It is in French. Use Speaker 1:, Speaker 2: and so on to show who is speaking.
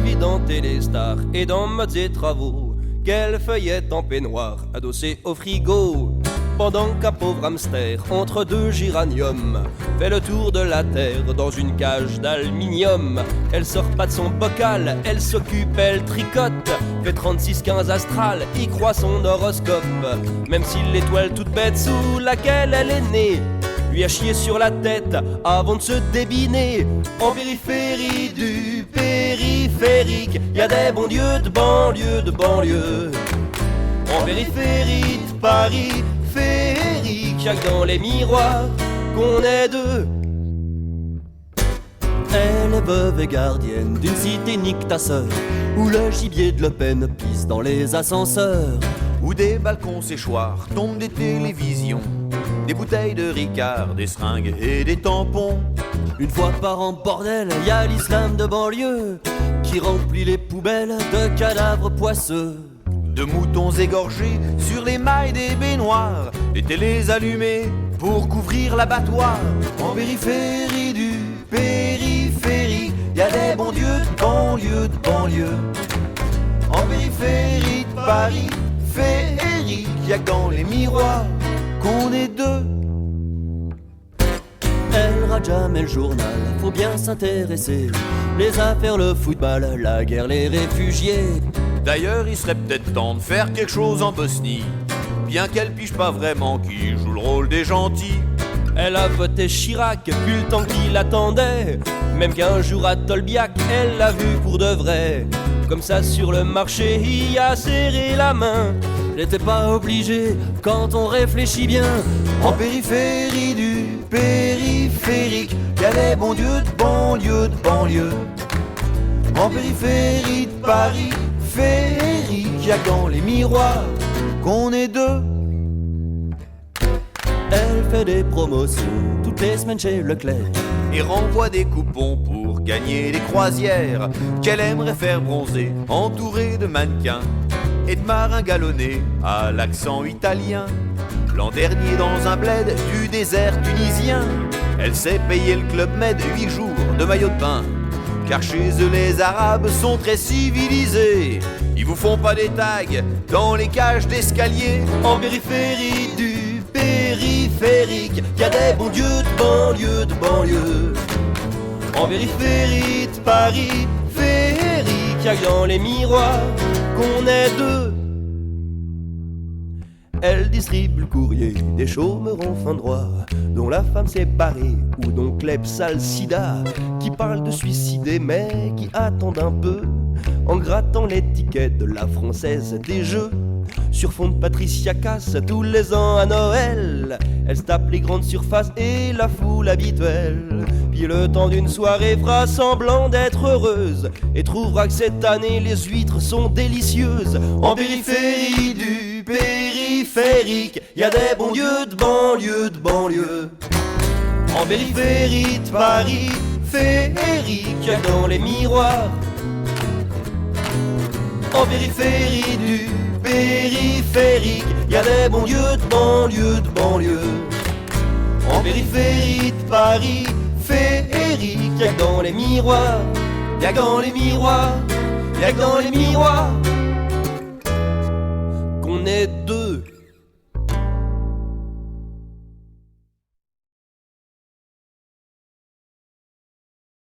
Speaker 1: vit dans Téléstar et dans Modes et Travaux, qu'elle feuillette en peignoir, adossée au frigo. Pendant qu'un pauvre hamster, entre deux géraniums, fait le tour de la terre dans une cage d'aluminium. Elle sort pas de son bocal, elle s'occupe, elle tricote, fait 36-15 astral, y croit son horoscope. Même si l'étoile toute bête sous laquelle elle est née lui a chié sur la tête avant de se débiner. En périphérie du périphérique, y a des bons dieux de banlieue, de banlieue. En périphérie de Paris féerique, y'a que dans les miroirs qu'on est deux. Elle est veuve et gardienne d'une cité nique ta sœur, où le gibier de Le Pen pisse dans les ascenseurs,
Speaker 2: où des balcons séchoirs tombent des télévisions, des bouteilles de Ricard, des seringues et des tampons.
Speaker 1: Une fois par an, bordel, y a l'islam de banlieue qui remplit les poubelles de cadavres poisseux,
Speaker 2: de moutons égorgés sur les mailles des baignoires, des télés allumées pour couvrir l'abattoir.
Speaker 1: En périphérie du périphérique, y a des bons dieux de banlieue, de banlieue.
Speaker 2: En périphérie de Paris féerique, y'a que dans les miroirs qu'on est deux.
Speaker 1: Elle rate jamais le journal, faut bien s'intéresser. Les affaires, le football, la guerre, les réfugiés.
Speaker 2: D'ailleurs, il serait peut-être temps de faire quelque chose en Bosnie, bien qu'elle pige pas vraiment qui joue le rôle des gentils.
Speaker 1: Elle a voté Chirac, vu le temps qu'il attendait, même qu'un jour à Tolbiac, elle l'a vu pour de vrai. Comme ça sur le marché, il a serré la main. J'étais pas obligé quand on réfléchit bien.
Speaker 2: En périphérie du périphérique, y'a les bons dieux de banlieue, de banlieue. En périphérie de Paris féerique, y'a que dans les miroirs qu'on est deux.
Speaker 1: Elle fait des promotions toutes les semaines chez Leclerc
Speaker 2: et renvoie des coupons pour gagner des croisières qu'elle aimerait faire bronzer, entourée de mannequins et de marins galonnés à l'accent italien. L'an dernier, dans un bled du désert tunisien, elle s'est payé le Club Med 8 jours de maillot de bain, car chez eux les Arabes sont très civilisés. Ils vous font pas des tags dans les cages d'escalier.
Speaker 1: En périphérie du périphérique, y a des bons dieux de banlieue, de banlieue. En périphérie de Paris féerique, y'a que dans les miroirs qu'on est deux. Elle distribue le courrier des chômeurs en fin de droit, dont la femme s'est barrée ou dont Klebs a le sida, qui parlent de suicider mais qui attendent un peu en grattant l'étiquette de la Française des Jeux. Sur fond de Patricia Cass tous les ans à Noël, elle se tape les grandes surfaces et la foule habituelle. Puis le temps d'une soirée fera semblant d'être heureuse et trouvera que cette année les huîtres sont délicieuses. En périphérie du périphérique, y a des bons dieux de banlieue, de banlieue. En périphérie de Paris féerique, y'a que dans les miroirs. En périphérie du périphérique, y a des bons dieux de banlieue, de banlieue. En périphérie de Paris féerique, y'a que dans les miroirs, y'a que dans les miroirs, y'a que dans les miroirs qu'on est deux.